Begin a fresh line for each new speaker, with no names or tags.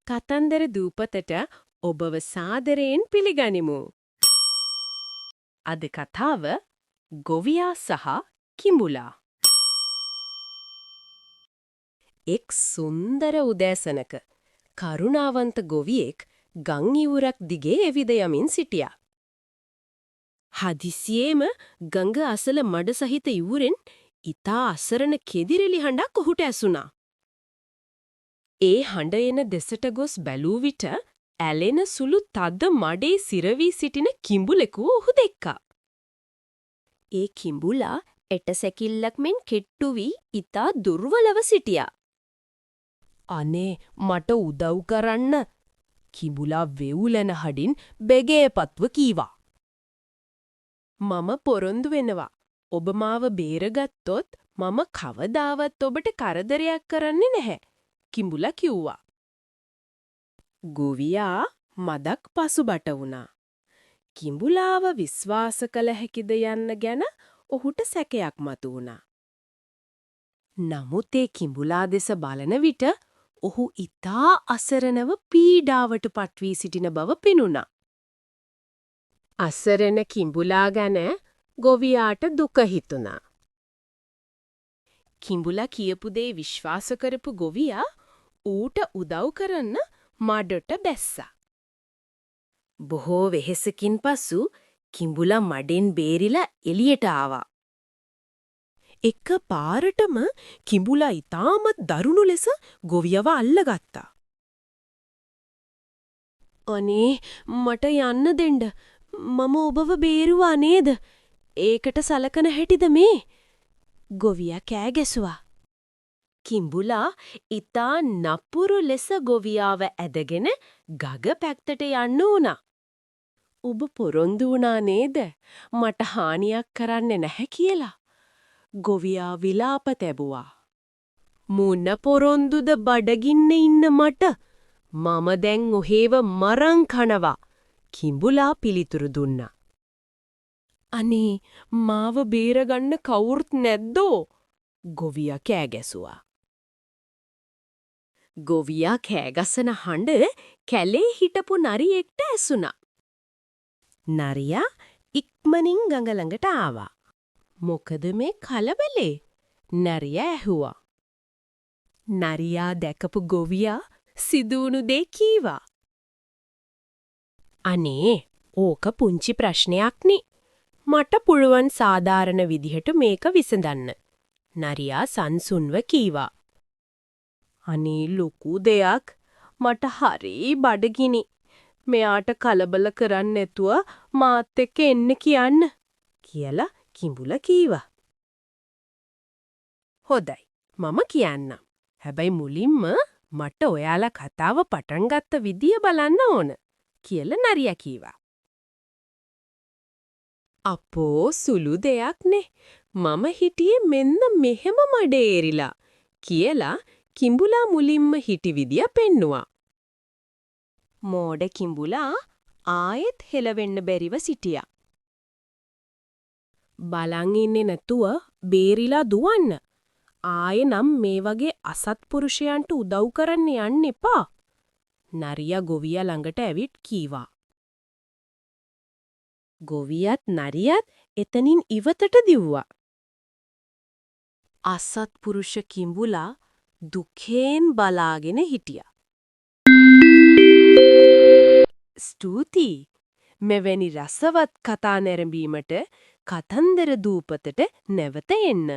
කතන්දර දූපතට ඔබව සාදරයෙන් පිළිගනිමු. අද කතාව ගොවියා සහ කිඹුලා. එක් සුන්දර උදෑසනක කරුණාවන්ත ගොවියෙක් ගම් ඉවුරක් දිගේ ඇවිද යමින් සිටියා. හදිසියේම ගඟ අසල මඩ සහිත ඉවුරෙන් ඉතා අසරණ කෙදිරිලි හඬක් ඔහුට ඇසුණා. ඒ හඬ එන දෙසට ගොස් බැලූ විට ඇලෙන සුළු තද මඩේ සිරවී සිටින කිඹුලෙකු ඔහු දැක්කා. ඒ කිඹුලා ඇටසැකිල්ලක් මෙන් කෙට්ටු වී ඉතා දුර්වලව සිටියා. අනේ මට උදව් කරන්න, කිඹුලා වෙවුලන හඬින් බෙගේපත්ව කීවා. මම පොරොන්දු වෙනවා. ඔබ මාව බේරගත්තොත් මම කවදාවත් ඔබට කරදරයක් කරන්නේ නැහැ, කිඹුලා කිව්වා. ගොවියා මදක් පසුබට වුණා. කිඹුලාව විශ්වාස කළ හැකිද යන්න ගැන ඔහුට සැකයක් මතුවුණා. නමුත් ඒ කිඹුලා දෙස බලන විට ඔහු ඉතා අසරණව පීඩාවට පත්වී සිටින බව පෙනුණා. අසරණ කිඹුලා ගැන ගොවියාට දුක හිතුණා. කිඹුලා කියපු දේ විශ්වාස කරපු ගොවියා ඌට උදව් කරන්න මඩට බැස්සා. බොහෝ වෙහෙසකින් පසු කිඹුලා මඩෙන් බේරිලා එළියට ආවා. එක පාරටම කිඹුලා ඉතාමත් දරුණු ලෙස ගොවියව අල්ලගත්තා. අනේ මට යන්න දෙන්න. මම ඔබව බේරුවා නේද? ඒකට සලකන හැටිද මේ? ගොවියා කෑ ගැසුවා. කිඹුලා ඉතා නපුරු ලෙස ගොවියාව ඇදගෙන ගග පැත්තට යන්න උනා. ඔබ පොරොන්දු වුණා නේද මට හානියක් කරන්නේ නැහැ කියලා? ගොවියා විලාප තැබුවා. මුන්න පොරොන්දුද බඩගින්න ඉන්න මට? මම දැන් ඔහේව මරන් කනවා, කිඹුලා පිළිතුරු දුන්නා. අනේ මාව බේරගන්න කවුරුත් නැද්දෝ? ගොවියා කෑ ගැසුවා. ගොවියා කෑගසන හඬ කැලේ හිටපු නරියෙක්ට ඇසුණා. නරියා ඉක්මනින් ගඟ ළඟට ආවා. මොකද මේ කලබලේ? නරියා ඇහුවා. නරියා දැකපු ගොවියා සිදුවුණු දේ කීවා. අනේ ඕක පුංචි ප්‍රශ්නයක්නේ. මට පුළුවන් සාධාරණ විදිහට මේක විසඳන්න, නරියා සංසුන්ව කීවා. අනේ ලොකු දෙයක්. මට හරි බඩගිනි. මෙයාට කලබල කරන්න නැතුව මාත් එක්ක එන්න කියන්න, කියලා කිඹුලා කීවා. හොඳයි, මම කියන්නම්. හැබැයි මුලින්ම මට ඔයාලා කතාව පටන් ගත්ත විදිය බලන්න ඕන, කියලා නරියා කීවා. අපෝ සුළු දෙයක්නේ. මම හිටියේ මෙන්න මෙහෙම මඩේ එරිලා, කියලා කිඹුලා මුලින්ම හිටි විදිය පෙන්නුවා. මෝඩ කිඹුලා ආයෙත් හෙලවෙන්න බැරිව සිටියා. බලන් ඉන්නේ නැතුව බේරිලා දුවන්න. ආයෙ නම් මේ වගේ අසත්පුරුෂයන්ට උදව් කරන්න යන්න එපා, නරියා ගොවියා ළඟට ඇවිත් කීවා. ගොවියත් නරියත් එතනින් ඉවතට දිව්වා. අසත්පුරුෂ කිඹුලා දුකෙන් බලාගෙන හිටියා. ස්තුතියි. මෙවැනි රසවත් කතා නැරඹීමට කතන්දර දූපතට නැවත එන්න.